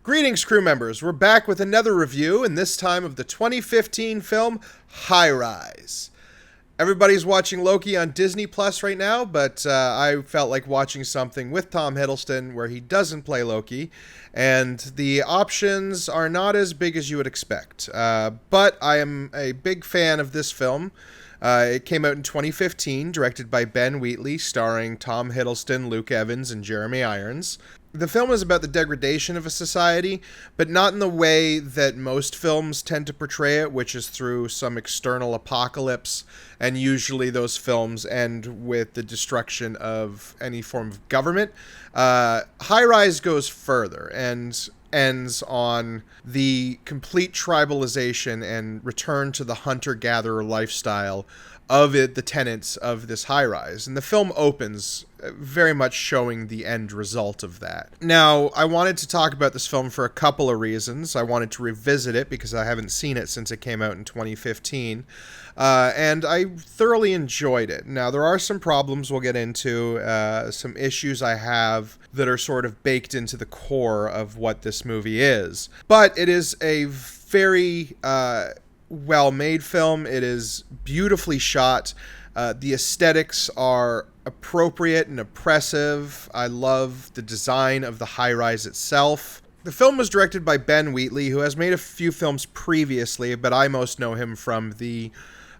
Greetings, crew members. We're back with another review, and this time of the 2015 film High Rise. Everybody's watching Loki on Disney Plus right now, but I felt like watching something with Tom Hiddleston where he doesn't play Loki, and the options are not as big as you would expect. But I am a big fan of this film. It came out in 2015, directed by Ben Wheatley, starring Tom Hiddleston, Luke Evans, and Jeremy Irons. The film is about the degradation of a society, but not in the way that most films tend to portray it, which is through some external apocalypse, and usually those films end with the destruction of any form of government. High Rise goes further and ends on the complete tribalization and return to the hunter-gatherer lifestyle of it, the tenets of this high rise. And the film opens very much showing the end result of that. Now, I wanted to talk about this film for a couple of reasons. I wanted to revisit it because I haven't seen it since it came out in 2015. And I thoroughly enjoyed it. Now, there are some problems we'll get into, some issues I have that are sort of baked into the core of what this movie is. But it is a very well-made film. It is beautifully shot. The aesthetics are appropriate and oppressive. I love the design of the high-rise itself. The film was directed by Ben Wheatley, who has made a few films previously, but I most know him from the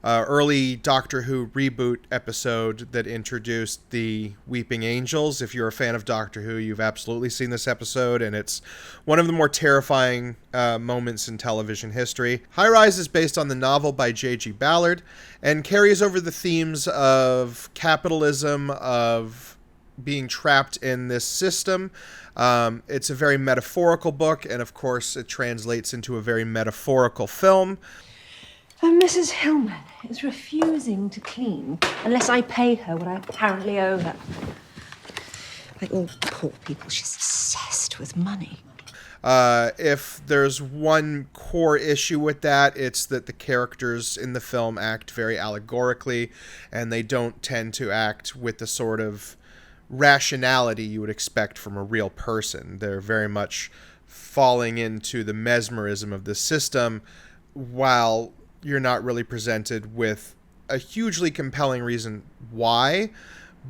early Doctor Who reboot episode that introduced the Weeping Angels. If you're a fan of Doctor Who, you've absolutely seen this episode, and it's one of the more terrifying moments in television history. High Rise is based on the novel by J.G. Ballard and carries over the themes of capitalism, of being trapped in this system. It's a very metaphorical book, and of course it translates into a very metaphorical film. Mrs. Hillman is refusing to clean unless I pay her what I apparently owe her. Like all poor people, she's obsessed with money. If there's one core issue with that, it's that the characters in the film act very allegorically, and they don't tend to act with the sort of rationality you would expect from a real person. They're very much falling into the mesmerism of the system, while you're not really presented with a hugely compelling reason why,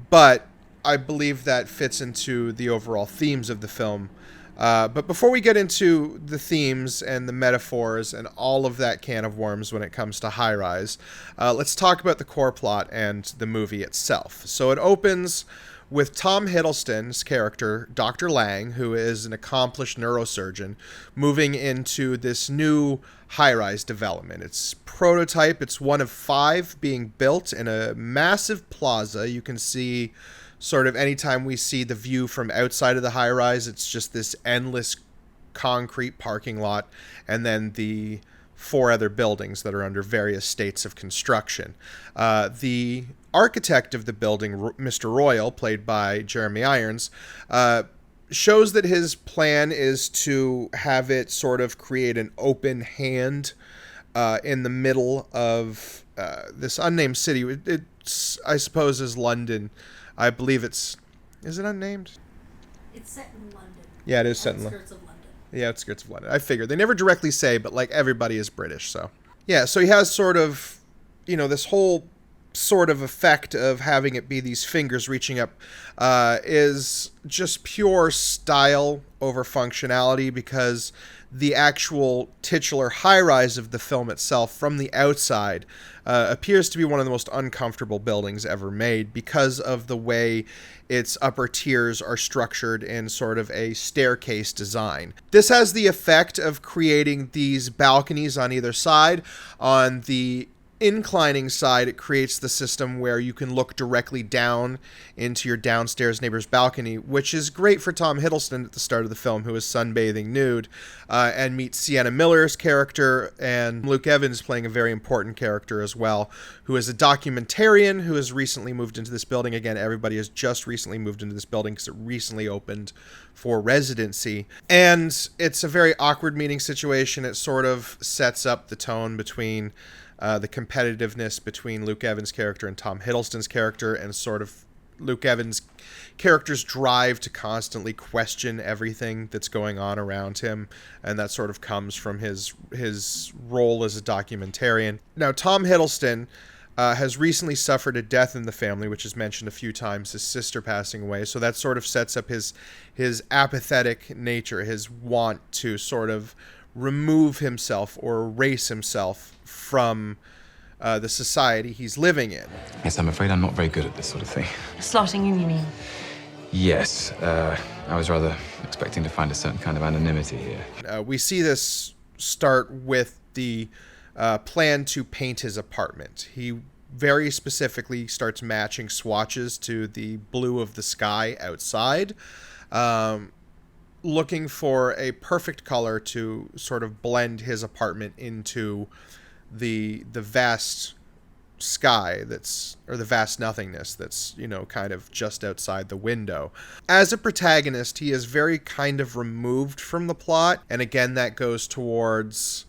but I believe that fits into the overall themes of the film. But before we get into the themes and the metaphors and all of that can of worms when it comes to High Rise, let's talk about the core plot and the movie itself. So it opens with Tom Hiddleston's character, Dr. Lang, who is an accomplished neurosurgeon, moving into this new high-rise development. It's prototype. It's one of 5 being built in a massive plaza. You can see sort of anytime we see the view from outside of the high-rise, it's just this endless concrete parking lot, and then the 4 other buildings that are under various states of construction. The architect of the building, Mr. Royal, played by Jeremy Irons, shows that his plan is to have it sort of create an open hand in the middle of this unnamed city. It's, I suppose, is London. I believe is it unnamed? It's set in London. Yeah, it is set in London. Outskirts of London. Yeah, outskirts of London. I figured. They never directly say, but like everybody is British, so. Yeah, so he has sort of, this whole sort of effect of having it be these fingers reaching up is just pure style over functionality, because the actual titular high-rise of the film itself from the outside appears to be one of the most uncomfortable buildings ever made because of the way its upper tiers are structured in sort of a staircase design. This has the effect of creating these balconies on either side. On the inclining side, it creates the system where you can look directly down into your downstairs neighbor's balcony, which is great for Tom Hiddleston at the start of the film, who is sunbathing nude, and meet Sienna Miller's character, and Luke Evans playing a very important character as well, who is a documentarian who has recently moved into this building. Again, everybody has just recently moved into this building because it recently opened for residency. And it's a very awkward meeting situation. It sort of sets up the tone between the competitiveness between Luke Evans' character and Tom Hiddleston's character, and sort of Luke Evans' character's drive to constantly question everything that's going on around him, and that sort of comes from his role as a documentarian. Now, Tom Hiddleston has recently suffered a death in the family, which is mentioned a few times, his sister passing away, so that sort of sets up his apathetic nature, his want to sort of remove himself or erase himself from the society he's living in. Yes, I'm afraid I'm not very good at this sort of thing. Slotting in, you mean? Yes, I was rather expecting to find a certain kind of anonymity here. We see this start with the plan to paint his apartment. He very specifically starts matching swatches to the blue of the sky outside, looking for a perfect color to sort of blend his apartment into the vast sky or the vast nothingness that's, kind of just outside the window. As a protagonist, he is very kind of removed from the plot, and again, that goes towards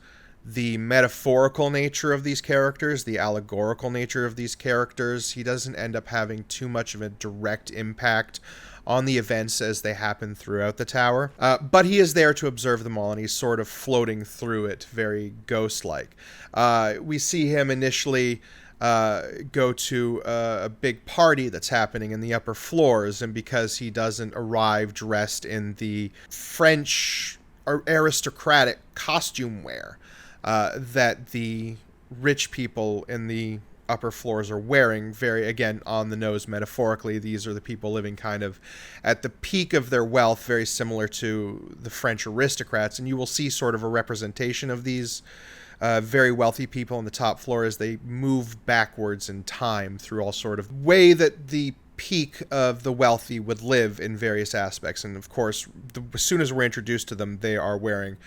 the metaphorical nature of these characters, the allegorical nature of these characters. He doesn't end up having too much of a direct impact on the events as they happen throughout the tower. But he is there to observe them all, and he's sort of floating through it, very ghost-like. We see him initially go to a big party that's happening in the upper floors, and because he doesn't arrive dressed in the French aristocratic costume wear that the rich people in the upper floors are wearing, very, again, on the nose metaphorically, these are the people living kind of at the peak of their wealth, very similar to the French aristocrats, and you will see sort of a representation of these very wealthy people on the top floor as they move backwards in time through all sort of way that the peak of the wealthy would live in various aspects. And of course, as soon as we're introduced to them, they are wearing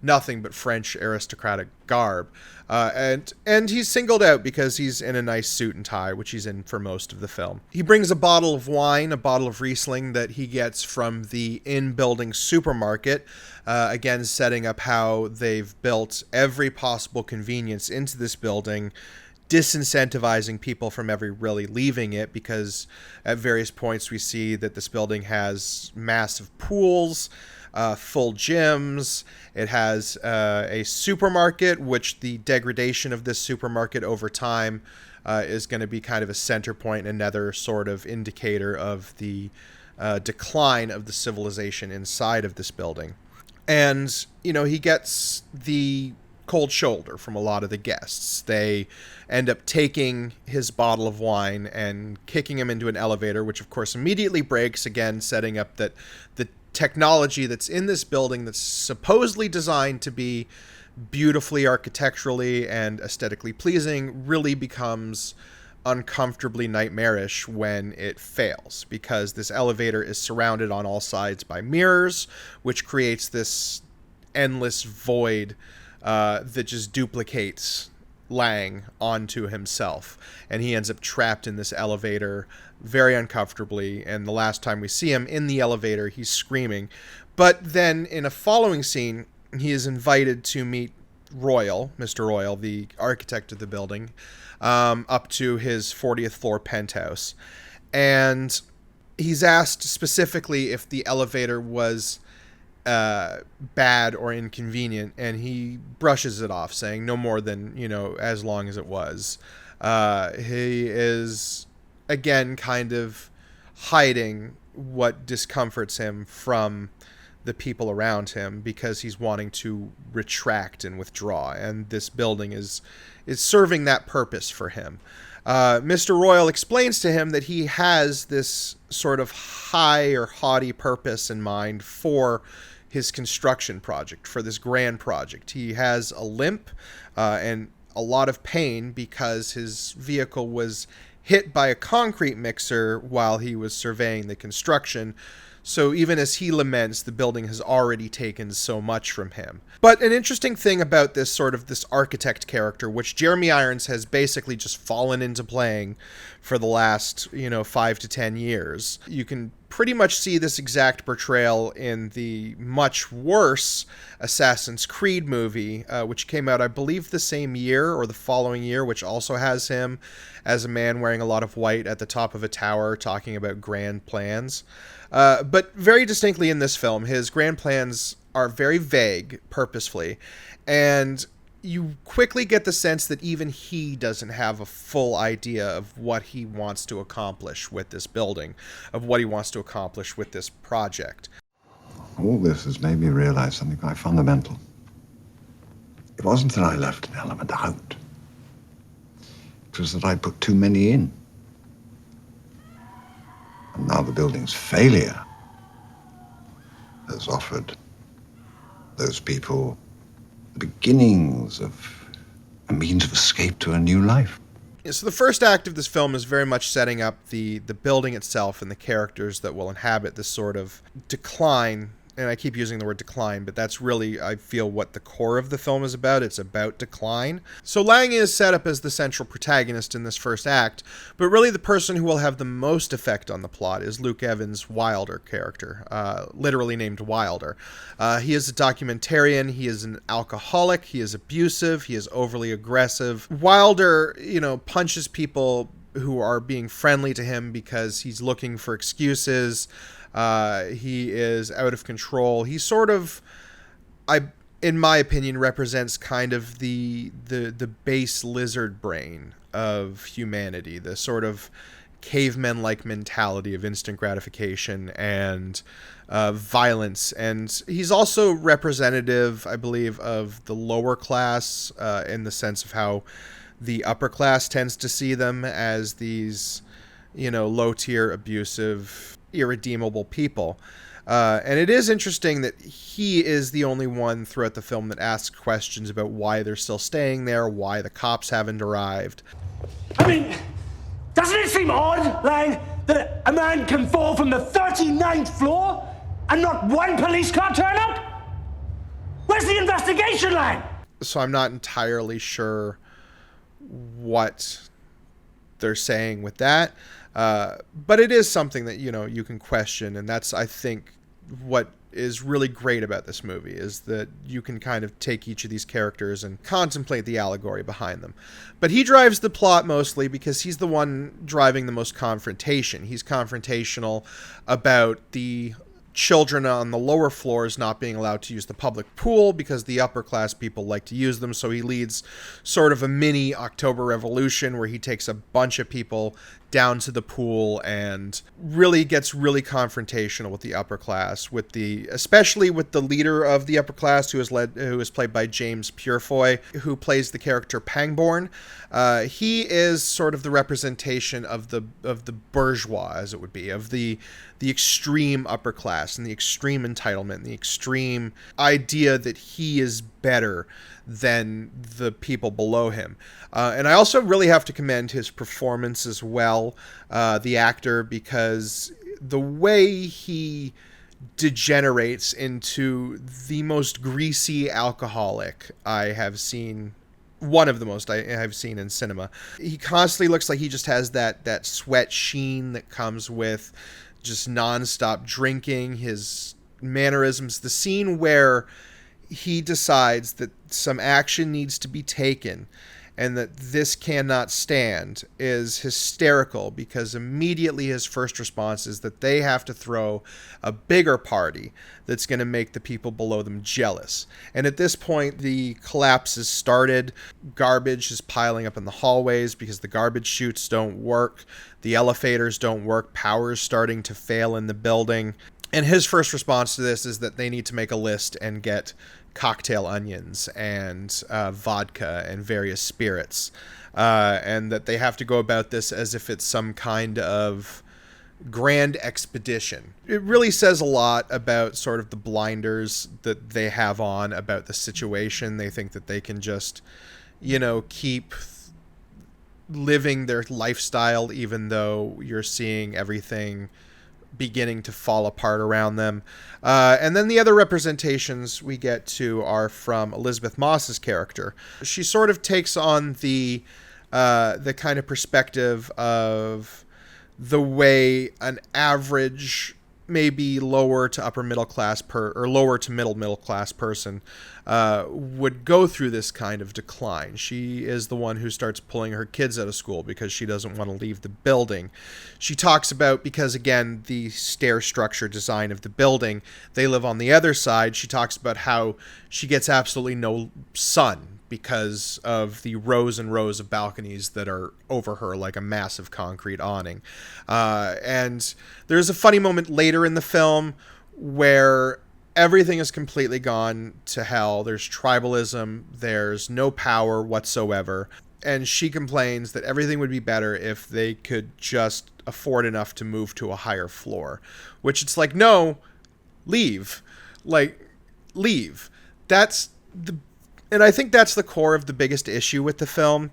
nothing but French aristocratic garb. And he's singled out because he's in a nice suit and tie, which he's in for most of the film. He brings a bottle of wine, a bottle of Riesling that he gets from the in-building supermarket, again, setting up how they've built every possible convenience into this building, disincentivizing people from ever really leaving it, because at various points we see that this building has massive pools, full gyms. It has a supermarket, which the degradation of this supermarket over time is going to be kind of a center point, another sort of indicator of the decline of the civilization inside of this building. And, he gets the cold shoulder from a lot of the guests. They end up taking his bottle of wine and kicking him into an elevator, which of course immediately breaks, again setting up that the technology that's in this building that's supposedly designed to be beautifully architecturally and aesthetically pleasing really becomes uncomfortably nightmarish when it fails, because this elevator is surrounded on all sides by mirrors, which creates this endless void that just duplicates Lang onto himself, and he ends up trapped in this elevator very uncomfortably. And the last time we see him in the elevator, he's screaming. But then in a following scene, he is invited to meet Mr. Royal, the architect of the building, up to his 40th floor penthouse, and he's asked specifically if the elevator was bad or inconvenient, and he brushes it off, saying no more than, as long as it was. He is, again, kind of hiding what discomforts him from the people around him, because he's wanting to retract and withdraw, and this building is serving that purpose for him. Mr. Royal explains to him that he has this sort of high or haughty purpose in mind for his construction project, for this grand project. He has a limp and a lot of pain because his vehicle was hit by a concrete mixer while he was surveying the construction. So even as he laments, the building has already taken so much from him. But an interesting thing about this architect character, which Jeremy Irons has basically just fallen into playing for the last, 5 to 10 years, you can pretty much see this exact portrayal in the much worse Assassin's Creed movie, which came out, I believe, the same year or the following year, which also has him as a man wearing a lot of white at the top of a tower talking about grand plans. But very distinctly in this film, his grand plans are very vague, purposefully, and you quickly get the sense that even he doesn't have a full idea of what he wants to accomplish with this building, of what he wants to accomplish with this project. All this has made me realize something quite fundamental. It wasn't that I left an element out. It was that I put too many in. And now the building's failure has offered those people the beginnings of a means of escape to a new life. So the first act of this film is very much setting up the building itself and the characters that will inhabit this sort of decline. And I keep using the word decline, but that's really, I feel, what the core of the film is about. It's about decline. So Lang is set up as the central protagonist in this first act, but really the person who will have the most effect on the plot is Luke Evans' Wilder character, literally named Wilder. He is a documentarian. He is an alcoholic. He is abusive. He is overly aggressive. Wilder, punches people who are being friendly to him because he's looking for excuses. He is out of control. He sort of, in my opinion, represents kind of the base lizard brain of humanity, the sort of caveman-like mentality of instant gratification and violence. And he's also representative, I believe, of the lower class in the sense of how the upper class tends to see them as these, low-tier, abusive, irredeemable people. And it is interesting that he is the only one throughout the film that asks questions about why they're still staying there, why the cops haven't arrived. I mean, doesn't it seem odd, Lang, that a man can fall from the 39th floor and not one police car turn up? Where's the investigation, Lang? So I'm not entirely sure what they're saying with that. But it is something that, you can question. And that's, I think, what is really great about this movie, is that you can kind of take each of these characters and contemplate the allegory behind them. But he drives the plot mostly because he's the one driving the most confrontation. He's confrontational about the children on the lower floors not being allowed to use the public pool because the upper class people like to use them. So he leads sort of a mini October Revolution where he takes a bunch of people down to the pool and really gets really confrontational with the upper class, especially with the leader of the upper class, who is played by James Purefoy, who plays the character Pangborn. He is sort of the representation of the bourgeois, as it would be, of the extreme upper class and the extreme entitlement and the extreme idea that he is better than the people below him. And I also really have to commend his performance as well, the actor, because the way he degenerates into the most greasy alcoholic I have seen, one of the most I have seen in cinema. He constantly looks like he just has that sweat sheen that comes with just nonstop drinking, his mannerisms. The scene where he decides that some action needs to be taken and that this cannot stand is hysterical, because immediately his first response is that they have to throw a bigger party that's going to make the people below them jealous. And at this point, the collapse has started. Garbage is piling up in the hallways because the garbage chutes don't work. The elevators don't work. Power is starting to fail in the building. And his first response to this is that they need to make a list and get cocktail onions and vodka and various spirits, and that they have to go about this as if it's some kind of grand expedition. It really says a lot about sort of the blinders that they have on about the situation. They think that they can just, keep living their lifestyle even though you're seeing everything beginning to fall apart around them. And then the other representations we get to are from Elizabeth Moss's character. She sort of takes on the kind of perspective of the way an average maybe lower to upper middle class or lower to middle class person would go through this kind of decline. She is the one who starts pulling her kids out of school because she doesn't want to leave the building. She talks about, because again, the stair structure design of the building, they live on the other side. She talks about how she gets absolutely no sun because of the rows and rows of balconies that are over her like a massive concrete awning. And there's a funny moment later in the film where everything is completely gone to hell. There's tribalism. There's no power whatsoever. And she complains that everything would be better if they could just afford enough to move to a higher floor. Which it's like, no, leave. Like, leave. And I think that's the core of the biggest issue with the film,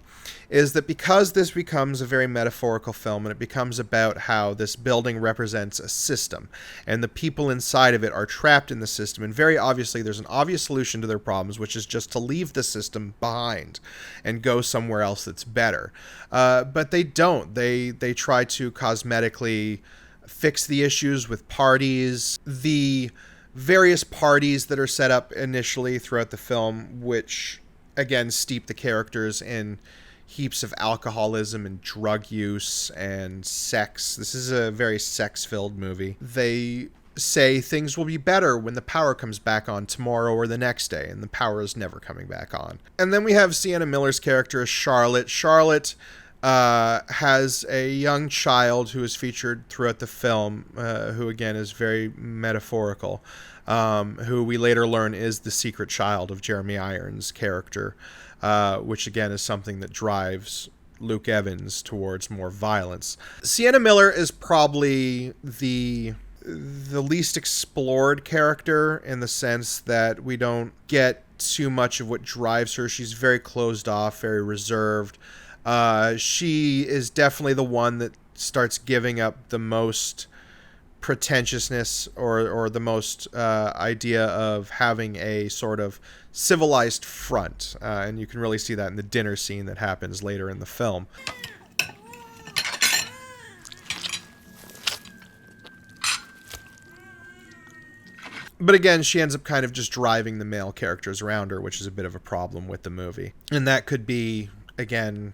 is that because this becomes a very metaphorical film and it becomes about how this building represents a system and the people inside of it are trapped in the system, and very obviously there's an obvious solution to their problems, which is just to leave the system behind and go somewhere else that's better. But they don't. They try to cosmetically fix the issues with parties. The various parties that are set up initially throughout the film, which again steep the characters in heaps of alcoholism and drug use and sex. This is a very sex-filled movie. They say things will be better when the power comes back on tomorrow or the next day, and the power is never coming back on. And then we have Sienna Miller's character as Charlotte. Charlotte has a young child who is featured throughout the film, who again is very metaphorical, who we later learn is the secret child of Jeremy Irons' character, which again is something that drives Luke Evans towards more violence. Sienna Miller is probably the least explored character, in the sense that we don't get too much of what drives her. She's very closed off, very reserved. She is definitely the one that starts giving up the most pretentiousness or the most idea of having a sort of civilized front. And you can really see that in the dinner scene that happens later in the film. But again, she ends up kind of just driving the male characters around her, which is a bit of a problem with the movie. And that could be, again,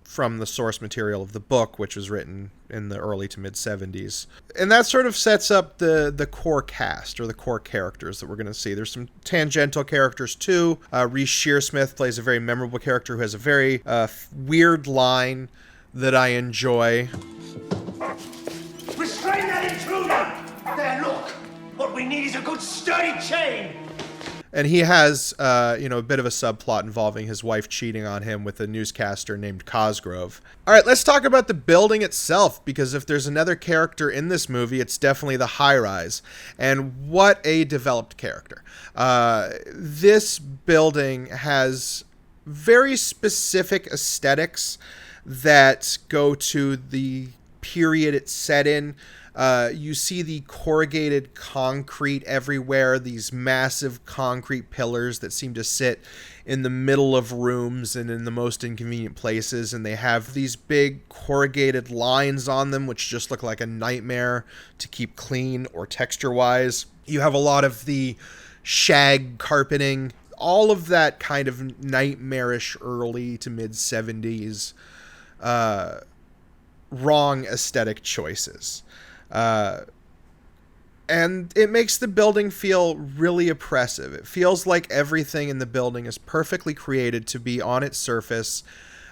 from the source material of the book, which was written in the early to mid-70s. And that sort of sets up the core cast, or the core characters that we're going to see. There's some tangential characters, too. Reece Shearsmith plays a very memorable character who has a very weird line that I enjoy. Restrain that intruder! There, look! What we need is a good sturdy chain! And he has, a bit of a subplot involving his wife cheating on him with a newscaster named Cosgrove. All right, let's talk about the building itself, because if there's another character in this movie, it's definitely the high-rise. And what a developed character. This building has very specific aesthetics that go to the period it's set in. You see the corrugated concrete everywhere, these massive concrete pillars that seem to sit in the middle of rooms and in the most inconvenient places, and they have these big corrugated lines on them which just look like a nightmare to keep clean or texture-wise. You have a lot of the shag carpeting, all of that kind of nightmarish early to mid-70s wrong aesthetic choices. And it makes the building feel really oppressive. It feels like everything in the building is perfectly created to be on its surface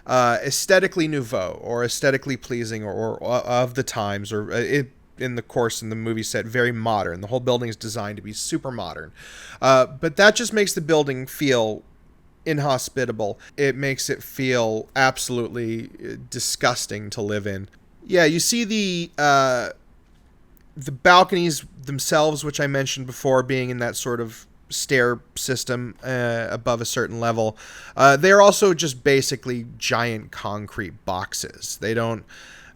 aesthetically nouveau or aesthetically pleasing or of the times, or in the movie set, very modern. The whole building is designed to be super modern. But that just makes the building feel inhospitable. It makes it feel absolutely disgusting to live in. Yeah, you see the balconies themselves, which I mentioned before, being in that sort of stair system above a certain level. They're also just basically giant concrete boxes. They don't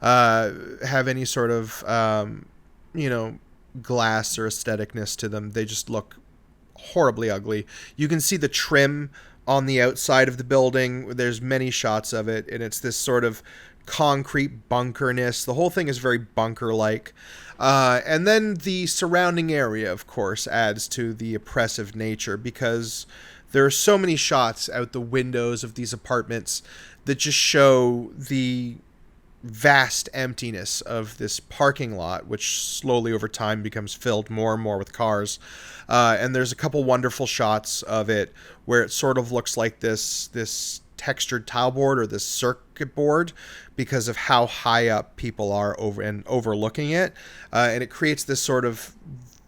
have any sort of, glass or aestheticness to them. They just look horribly ugly. You can see the trim on the outside of the building. There's many shots of it, and it's this sort of concrete bunkerness. The whole thing is very bunker-like. And then the surrounding area, of course, adds to the oppressive nature, because there are so many shots out the windows of these apartments that just show the vast emptiness of this parking lot, which slowly over time becomes filled more and more with cars. And there's a couple wonderful shots of it where it sort of looks like this textured tile board or this circuit board because of how high up people are overlooking it. And it creates this sort of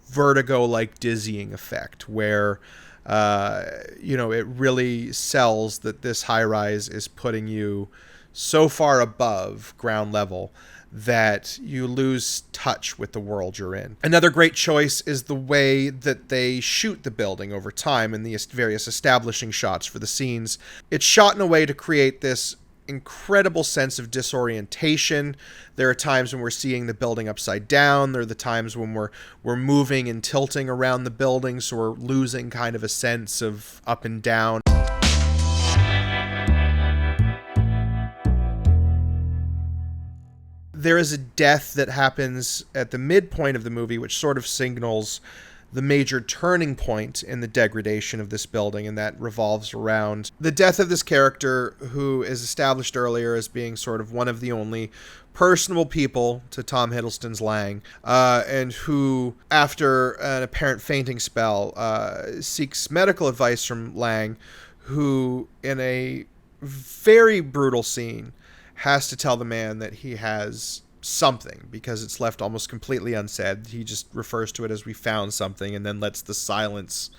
vertigo-like dizzying effect where it really sells that this high-rise is putting you so far above ground level that you lose touch with the world you're in. Another great choice is the way that they shoot the building over time in the various establishing shots for the scenes. It's shot in a way to create this incredible sense of disorientation. There are times when we're seeing the building upside down. There are the times when we're moving and tilting around the building, so we're losing kind of a sense of up and down. There is a death that happens at the midpoint of the movie, which sort of signals the major turning point in the degradation of this building, and that revolves around the death of this character who is established earlier as being sort of one of the only personable people to Tom Hiddleston's Lang, and who, after an apparent fainting spell, seeks medical advice from Lang, who, in a very brutal scene, has to tell the man that he has something, because it's left almost completely unsaid. He just refers to it as "we found something," and then lets the silence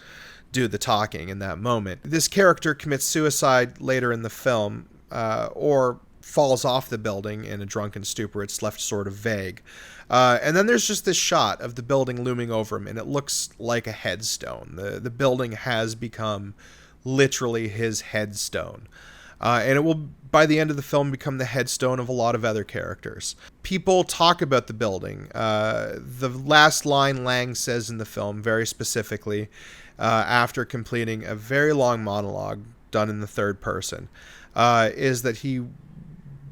do the talking in that moment. This character commits suicide later in the film, or falls off the building in a drunken stupor. It's left sort of vague. And then there's just this shot of the building looming over him, and it looks like a headstone. The building has become literally his headstone. And it will, by the end of the film, become the headstone of a lot of other characters. People talk about the building. The last line Lang says in the film, very specifically, after completing a very long monologue done in the third person, is that he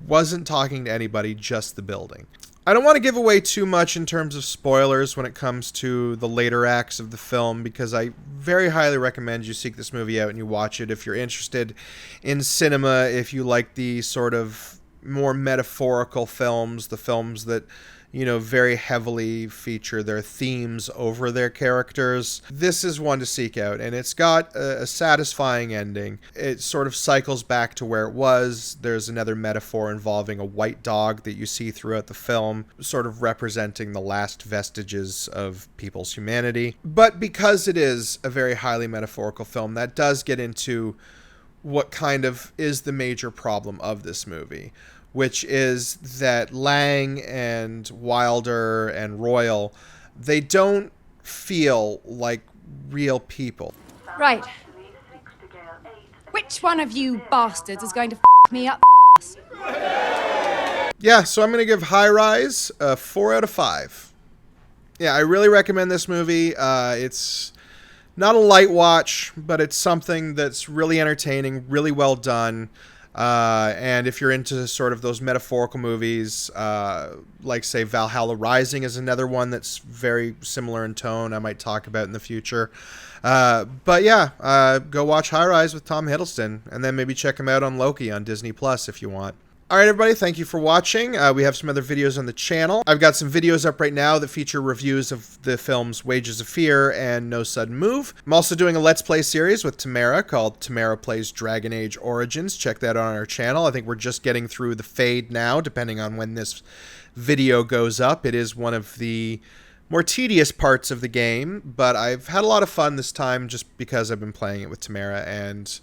wasn't talking to anybody, just the building. I don't want to give away too much in terms of spoilers when it comes to the later acts of the film, because I very highly recommend you seek this movie out and you watch it if you're interested in cinema, if you like the sort of more metaphorical films, the films that, very heavily feature their themes over their characters. This is one to seek out, and it's got a satisfying ending. It sort of cycles back to where it was. There's another metaphor involving a white dog that you see throughout the film, sort of representing the last vestiges of people's humanity. But because it is a very highly metaphorical film, that does get into what kind of is the major problem of this movie, which is that Lang and Wilder and Royal, they don't feel like real people. Right. Which one of you bastards is going to me up? Yeah, so I'm going to give High Rise a 4 out of 5. Yeah, I really recommend this movie. It's not a light watch, but it's something that's really entertaining, really well done. And if you're into sort of those metaphorical movies, like, say, Valhalla Rising is another one that's very similar in tone, I might talk about in the future. But yeah, go watch High Rise with Tom Hiddleston, and then maybe check him out on Loki on Disney Plus if you want. All right, everybody, thank you for watching. We have some other videos on the channel. I've got some videos up right now that feature reviews of the films Wages of Fear and No Sudden Move. I'm also doing a Let's Play series with Tamara called Tamara Plays Dragon Age Origins. Check that out on our channel. I think we're just getting through the Fade now, depending on when this video goes up. It is one of the more tedious parts of the game, but I've had a lot of fun this time just because I've been playing it with Tamara, and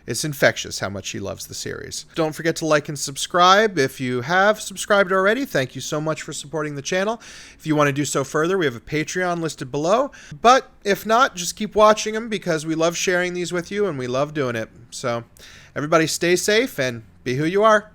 it's infectious how much she loves the series. Don't forget to like and subscribe. If you have subscribed already, thank you so much for supporting the channel. If you want to do so further, we have a Patreon listed below. But if not, just keep watching them because we love sharing these with you and we love doing it. So everybody stay safe and be who you are.